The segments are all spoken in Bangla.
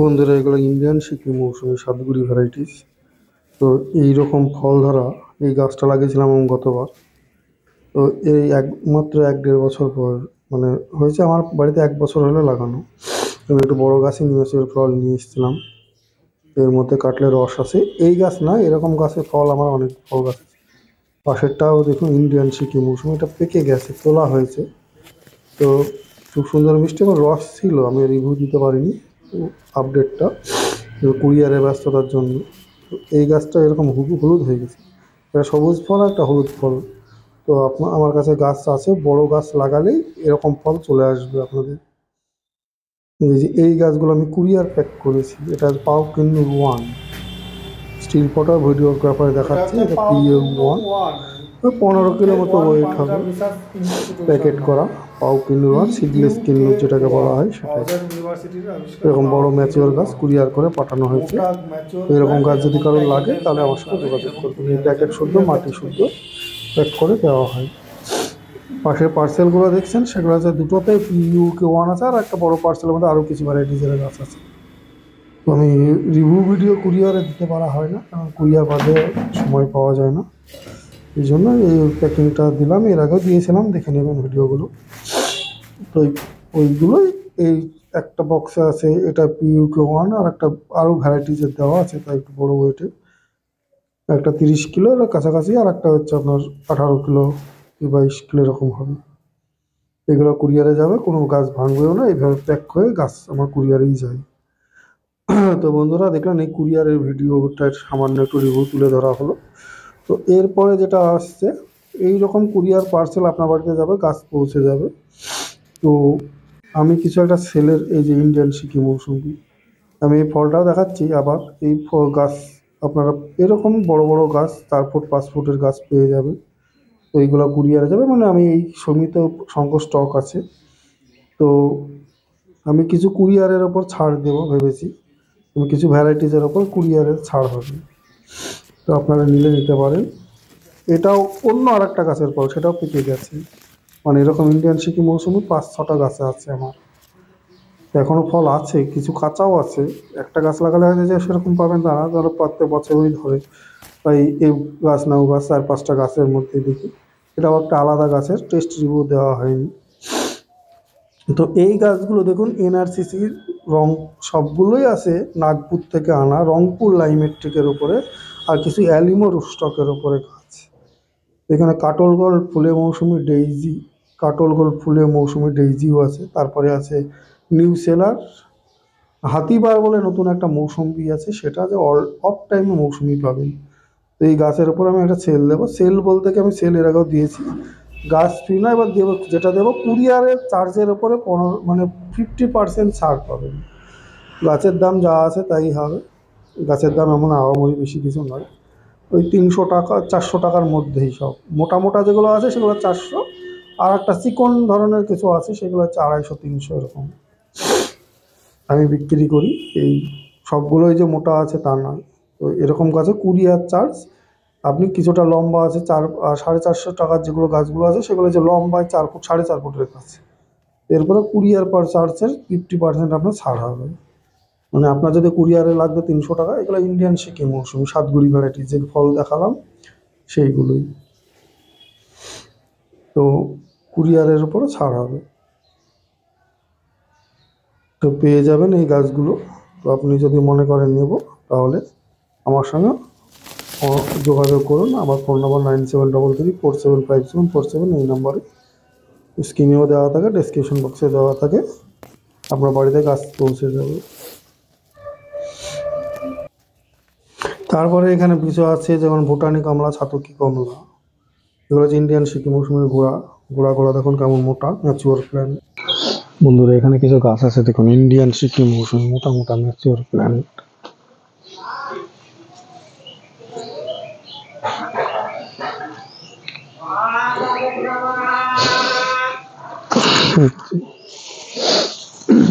বন্ধুরা, এগুলো ইন্ডিয়ান সিকিম মৌসুমি সাতগুড়ি ভ্যারাইটিস। তো এইরকম ফল ধরা এই গাছটা লাগিয়েছিলাম আমি গতবার। তো এই একমাত্র 1-1.5 বছর পর মানে হয়েছে, আমার বাড়িতে 1 বছর হলো লাগানো। আমি একটু বড় গাছই নিয়ে এসে ফল নিয়ে এসেছিলাম। এর মধ্যে কাটলে রস আছে। এই গাছ না, এরকম গাছের ফল আমার অনেক ফল গাছ আছে। পাশেরটাও দেখুন ইন্ডিয়ান সিকিম মৌসুমি, এটা পেকে গেছে, তোলা হয়েছে। তো খুব সুন্দর মিষ্টি এবং রস ছিল। আমি রিভিউ দিতে পারিনি আপডেটটা, কুরিয়ারের ব্যস্ততার জন্য। তো এই গাছটা এরকম হলুদ হয়ে গেছে। একটা সবুজ ফল আর একটা হলুদ ফল। তো আমার কাছে গাছ আছে, বড় গাছ লাগালেই এরকম ফল চলে আসবে আপনাদের। এই যে এই গাছগুলো আমি কুরিয়ার প্যাক করেছি। এটা পাও কিন্নু 1 স্টিল ফটো ভিডিওগ্রাফারে দেখাচ্ছে। এটা PU1 15 কিলো মতো ওয়েট হবে। প্যাকেট করা পাও কিন্নু 1 সিডলেস কিন্নু যেটাকে বলা হয় সেটাই। এরকম বড় ম্যাচিওর গাছ কুরিয়ার করে পাঠানো হয়েছে। এরকম গাছ যদি কারোর লাগে তাহলে আমার সাথে যোগাযোগ করবেন। এই প্যাকেট শুদ্ধ মাটি শুদ্ধ প্যাক করে দেওয়া হয়। পাশের পার্সেলগুলো দেখছেন, সেগুলো আছে দুটোতে PU1 আছে, আর একটা বড় পার্সেলের মধ্যে আরও কিছু ভ্যারাইটিসের গাছ আছে। তো আমি রিভিউ ভিডিও কুরিয়ারে দিতে পারা হয় না, কারণ কুরিয়ার বাদে সময় পাওয়া যায় না। এই জন্য এই প্যাকিংটা দিলাম। এর আগেও দিয়েছিলাম, দেখে নেবেন ভিডিওগুলো। তো ওইগুলোই এই একটা বক্সে আছে। এটা PU1 আর একটা আরও ভ্যারাইটিসের দেওয়া আছে, তাই একটু বড় ওয়েটে। একটা 30 কিলোর কাছাকাছি, আর একটা হচ্ছে আপনার 18 কিলো কি 22 কিলো এরকম হবে। এগুলো কুরিয়ারে যাবে, কোনো গাছ ভাঙবেও না। এইভাবে প্যাক হয়ে গাছ আমার কুরিয়ারেই যায়। তো বন্ধুরা, দেখলেন এই কুরিয়ারের ভিডিওটার সামান্য একটু রিভিউ তুলে ধরা হলো। তো এরপরে যেটা আসছে, এই রকম কুরিয়ার পার্সেল আপনার বাড়িতে যাবে, গাছ পৌঁছে যাবে। তো আমি কিছু একটা সেলের, এই যে ইন্ডিয়ান সিকিম মৌসুমি, আমি এই ফলটাও দেখাচ্ছি। আবার এই ফল গাছ আপনারা এরকম বড় বড় গাছ 4 ফুট 5 ফুটের গাছ পেয়ে যাবেন। তো এইগুলো কুরিয়ারে যাবে, মানে আমি এই সীমিত সংখ্যক স্টক আছে। তো আমি কিছু কুরিয়ারের ওপর ছাড় দেবো ভেবেছি। আমি কিছু ভ্যারাইটিসের ওপর কুরিয়ারের ছাড় হবে, তো আপনারা নিলে নিতে পারেন। এটাও অন্য আর একটা গাছের ফল, সেটাও পেকে গেছে। মানে এরকম ইন্ডিয়ান সিকিম মৌসুমি 5-6টা গাছে আছে আমার। এখনও ফল আছে, কিছু কাঁচাও আছে। একটা গাছ লাগালে হয়তো যে সেরকম পাবেন তা না, ধরো প্রত্যেক বছরই ধরে তাই এই গাছ না ও গাছ 4-5টা গাছের মধ্যে দেখি। এটাও একটা আলাদা গাছের, টেস্ট রিভিউ দেওয়া হয়নি। তো এই গাছগুলো দেখুন NRCCর রং, সবগুলোই আছে নাগপুর থেকে আনা, রংপুর লাইমেট্রিকের উপরে, আর কিছু অ্যালিমো রুস্টকের উপরে গাছ। এখানে কাটল গোল্ড ফুলে মৌসুমি ডেইজি, কাটল গোল্ড ফুলে মৌসুমি ডেইজিও আছে। তারপরে আছে নিউ সেলার, হাতিবার বলে নতুন একটা মৌসুমি আছে, সেটা যে অল অফ টাইমে মৌসুমি পাবেন। তো এই গাছের উপর আমি একটা সেল দেবো। সেল বলতে কি, আমি সেল এর আগেও দিয়েছি। গাছ ফ্রি না, এবার দেবো, যেটা দেবো কুরিয়ারের চার্জের ওপরে 50% ছাড় পাবেন। গাছের দাম যা আছে তাই হবে। গাছের দাম এমন আহামরি বেশি কিছু নয়, ওই 300 টাকা 400 টাকার মধ্যেই সব। মোটা মোটা যেগুলো আছে সেগুলো 400, আর একটা চিকন ধরনের কিছু আছে সেগুলো হচ্ছে 250-300 এরকম আমি বিক্রি করি। এই সবগুলোই যে মোটা আছে তা নয়। তো এরকম গাছে কুরিয়ার চার্জ, আপনি কিছুটা লম্বা আছে 450 টাকার যেগুলো গাছগুলো আছে সেগুলো যে লম্বায় 4 ফুট 4.5 ফুটের গাছ, এরপরে কুরিয়ার পার চার্জের 50% আপনার ছাড় হবে। মানে আপনার যদি কুরিয়ারে লাগবে 300 টাকা, এগুলো ইন্ডিয়ান সিকিম মৌসুমি সাতগুড়ি ভ্যারাইটি যে ফল দেখালাম সেইগুলোই। তো কুরিয়ারের উপরে ছাড় হবে, তো পেয়ে যাবেন এই গাছগুলো। তো আপনি যদি মনে করেন নেব, তাহলে আমার সঙ্গে যোগাযোগ করুন। আমার ফোন নম্বর 9733475747, এই নম্বরে স্ক্রিনেও দেওয়া থাকে, ডেসক্রিপশন বক্সে দেওয়া থাকে। আপনার বাড়িতে গাছ পৌঁছে যাবে। তারপরে এখানে কিছু আছে, যেমন ভুটানি কমলা, ছাতকি কমলা, এগুলো হচ্ছে ইন্ডিয়ান সিকিম মৌসুমি ঘোড়া। ঘোড়া দেখুন কেমন মোটা, ম্যাচিওর প্ল্যান্ট। বন্ধুরা, এখানে কিছু গাছ আছে দেখুন, ইন্ডিয়ান সিকিম মৌসুমি মোটা মোটা ম্যাচিওর প্ল্যান্ট।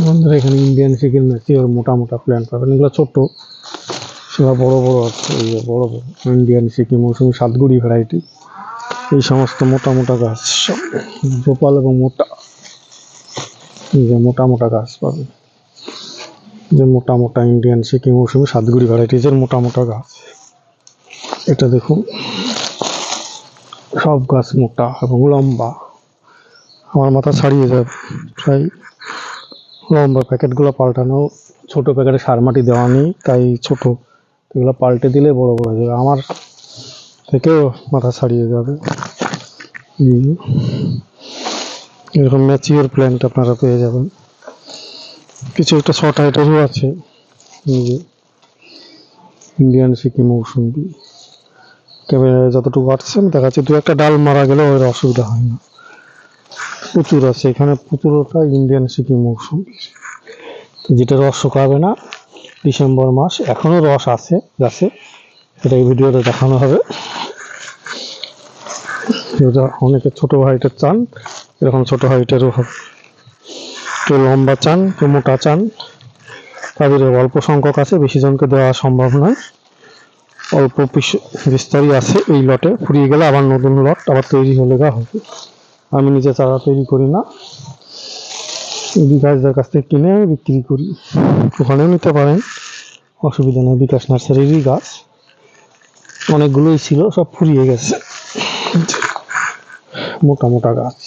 বন্ধুরা, এখানে ইন্ডিয়ান সিকিম ম্যাচিওর মোটা মোটা প্ল্যান্ট পাবেন। এগুলো ছোট, সেগুলো বড় বড় আছে। এই যে বড় বড় ইন্ডিয়ান সিকিম মৌসুমি সাতগুড়ি ভ্যারাইটি, এই সমস্ত মোটা মোটা গাছ সব গোপাল এবং মোটা, এই যে মোটা মোটা গাছ পাবেন। যে মোটা মোটা ইন্ডিয়ান সিকি মৌসুমি সাতগুড়ি ভ্যারাইটিজের মোটা মোটা গাছ। এটা দেখুন, সব গাছ মোটা এবং লম্বা, আমার মাথা ছাড়িয়ে যায়। প্রায় লম্বা প্যাকেটগুলো পাল্টানো, ছোট প্যাকেটে সার মাটি দেওয়া নেই, তাই ছোট, এগুলো পাল্টে দিলে বড় বড় হয়ে যাবে, আমার থেকেও মাথা ছাড়িয়ে যাবে। এরকম ম্যাচিওর প্ল্যান্ট আপনারা পেয়ে যাবেন। কিছু একটা শর্ট হাইটেরও আছে, ইন্ডিয়ান সিকি মৌসুমি। ক্যামেরায় যতটুকু আসছে আমি দেখাচ্ছি, দু একটা ডাল মারা গেলেও ওর অসুবিধা হয় না, প্রচুর আছে এখানে। প্রচুরটা ইন্ডিয়ান সিকি মৌসুমি, যেটা রস শুকাবে না। ডিসেম্বর মাস, এখনো রস আছে গাছে, সেটা এই ভিডিওতে দেখানো হবে। এটা অনেকে ছোট হাইটের চান, এরকম ছোট হাইটেরও হবে। কেউ লম্বা চান, কেউ মোটা চান, তাদের অল্প সংখ্যক আছে, বেশি জনকে দেওয়া সম্ভব নয়। অল্প বিস্তারই আছে এই লটে, ফুরিয়ে গেলে আবার নতুন লট আবার তৈরি হলে গা হবে। আমি নিজে চারা তৈরি করি না, বিকাশদের কাছ থেকে কিনে বিক্রি করি, ওখানেও নিতে পারেন, অসুবিধা নেই। বিকাশ নার্সারিরই গাছ, অনেকগুলোই ছিল, সব ফুরিয়ে গেছে। মোটা মোটা গাছ,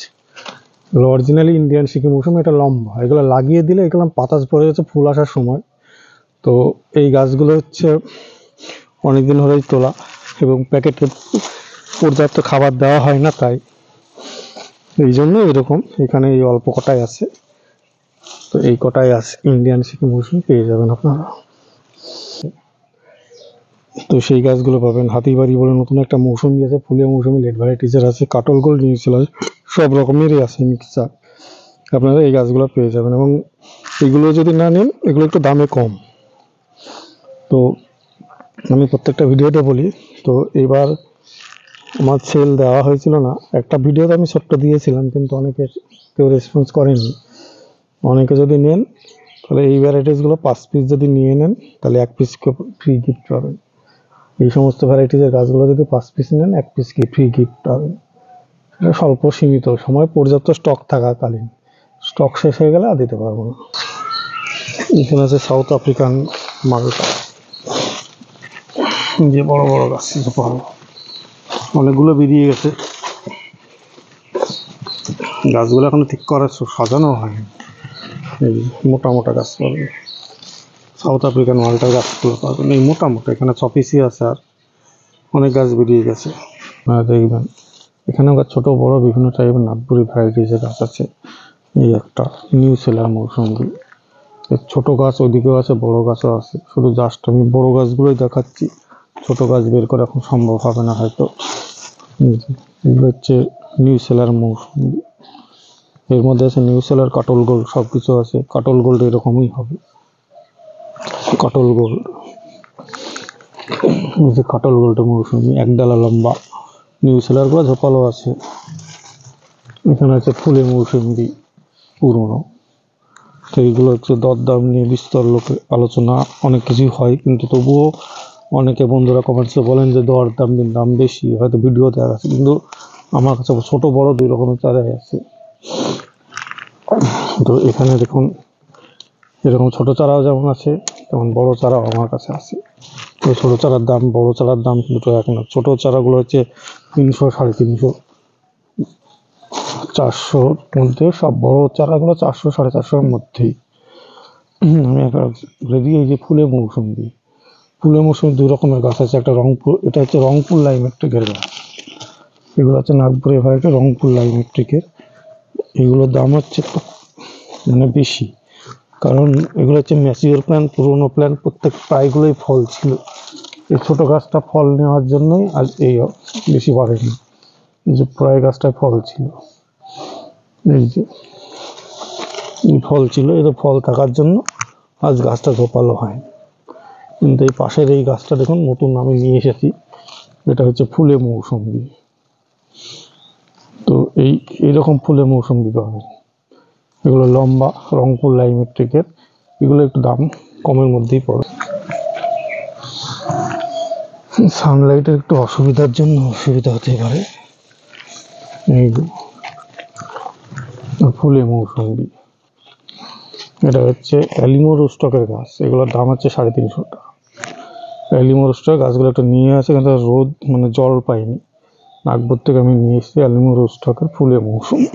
এগুলো অরিজিনালি ইন্ডিয়ান সিকি মৌসুমি। এটা লম্বা, এগুলো লাগিয়ে দিলে এগুলো পাতা পড়ে যাচ্ছে ফুল আসার সময়। তো এই গাছগুলো হচ্ছে অনেকদিন ধরেই তোলা, এবং প্যাকেটে পর্যাপ্ত খাবার দেওয়া হয় না, তাই এই জন্য এরকম। এখানে এই অল্প কটাই আছে, তো এই কটাই আছে ইন্ডিয়ান সিকি মৌসুমি পেয়ে যাবেন আপনারা। তো সেই গাছগুলো পাবেন। হাতিবাড়ি বলে নতুন একটা মৌসুমি আছে, ফুলের মৌসুমি, লেট ভ্যারাইটিজের আছে, কাটল গোল্ড নিয়েছিল, সব রকমেরই আছে মিক্সচার, আপনারা এই গাছগুলো পেয়ে যাবেন। এবং এগুলো যদি না নেন, এগুলো একটু দামে কম। তো আমি প্রত্যেকটা ভিডিওতে বলি, তো এবার আমার সেল দেওয়া হয়েছিল না, একটা ভিডিওতে আমি ছোট্ট দিয়েছিলাম, কিন্তু অনেকে কেউ রেসপন্স করেনি। অনেকে যদি নেন, তাহলে এই ভ্যারাইটিসগুলো 5 পিস যদি নিয়ে নেন, তাহলে 1 পিস ফ্রি গিফট পাবেন। এই সমস্ত ভ্যারাইটিসের গাছগুলো যদি 5 পিস নেন, 1 পিস ফ্রি গিফট পাবেন। এটা স্বল্প সীমিত সময়, পর্যাপ্ত স্টক থাকাকালীন, স্টক শেষ হয়ে গেলে আর দিতে পারবো না। এখানে আছে সাউথ আফ্রিকান মালটা, যে বড় বড় গাছ, অনেকগুলো বেরিয়ে গেছে। গাছগুলো এখনো ঠিক করা সাজানো হয়নি। এই মোটা মোটা গাছ পাবেন, সাউথ আফ্রিকান মালটার গাছগুলো পাবেন এই মোটা মোটা। এখানে 6 পিসই আছে, আর অনেক গাছ বেরিয়ে গেছে। দেখবেন এখানেও গাছ ছোট বড় বিভিন্ন টাইপের নাগপুরি ভ্যারাইটিসের গাছ আছে। এই একটা নিউ সেলার মৌসুমি, ছোট গাছ ওদিকেও আছে, বড় গাছও আছে। শুধু জাস্ট আমি বড় গাছগুলোই দেখাচ্ছি, ছোট গাছ বের করে এখন সম্ভব হবে না হয়তো। এগুলো হচ্ছে নিউ সেলার মৌসুমি, এর মধ্যে আছে নিউ সেলার, কাটল গোল্ড, সব কিছু আছে। কাটল গোল্ড এরকমই হবে, কাটল গোল্ড, যে কাটল গোল্ড মৌসুমি, এক ডালা লম্বা। নিউ সেলার গুলো ঝোপালো আছে। এখানে আছে ফুলে মৌসুমি পুরনো, তো এইগুলো হচ্ছে দরদাম নিয়ে বিস্তর লোকে আলোচনা, অনেক কিছুই হয়, কিন্তু তবুও অনেকে বন্ধুরা কমেন্টসে বলেন যে দরদাম দাম বেশি, হয়তো ভিডিও দেখা আছে, কিন্তু আমার কাছে ছোট বড় দুই রকমের চারাই আছে। তো এখানে দেখুন, এরকম ছোট চারাও যেমন আছে, তেমন বড় চারাও আমার কাছে আছে। তো ছোট চারার দাম, বড় চারার দাম দুটো এক না। ছোট চারাগুলো হচ্ছে 300, 350, 400 মধ্যে, সব বড় চারাগুলো 400, 450 মধ্যেই। আমি রেডি। এই যে ফুলের মৌসুমি, ফুলের মৌসুমি 2 রকমের গাছ আছে, একটা রংপুর, এটা হচ্ছে রংপুর লাইমেট্রিকের গাছ, এগুলো হচ্ছে নাগপুরের ভ্যারাইটি, রংপুর লাইমেট্রিকের। এগুলোর দাম হচ্ছে মানে বেশি, কারণ এগুলো হচ্ছে ম্যাচিওর প্ল্যান্ট, পুরোনো প্ল্যান্ট, প্রত্যেক প্রায়গুলোই ফল ছিল। এই ছোট গাছটা ফল নেওয়ার জন্যই আজ এই বেশি বাড়েনি, যে প্রায় গাছটায় ফল ছিল, এই যে ফল ছিল, এর ফল থাকার জন্য আজ গাছটা ঝোপালো হয়। কিন্তু এই পাশের এই গাছটা দেখুন, নতুন আমি নিয়ে এসেছি, এটা হচ্ছে ফুলে মৌসুমি। তো এইরকম ফুলে মৌসুমি পাবেন, এগুলো লম্বা, রংপুর লাইমেট্রিকের, এগুলো একটু দাম কমের মধ্যেই পড়ে। সানলাইটের একটু অসুবিধার জন্য অসুবিধা হতে পারে। এই ফুলে মৌসুমি, এটা হচ্ছে অ্যালিমো রোস্টকের গাছ, এগুলোর দাম হচ্ছে 350 টাকা। অ্যালিমো রোস্টক গাছগুলো একটা নিয়ে আসে, কিন্তু রোদ মানে জল পাইনি, নাগপুর থেকে আমি নিয়ে এসেছি অ্যালিমো রোস্টকের ফুলের মৌসুমি।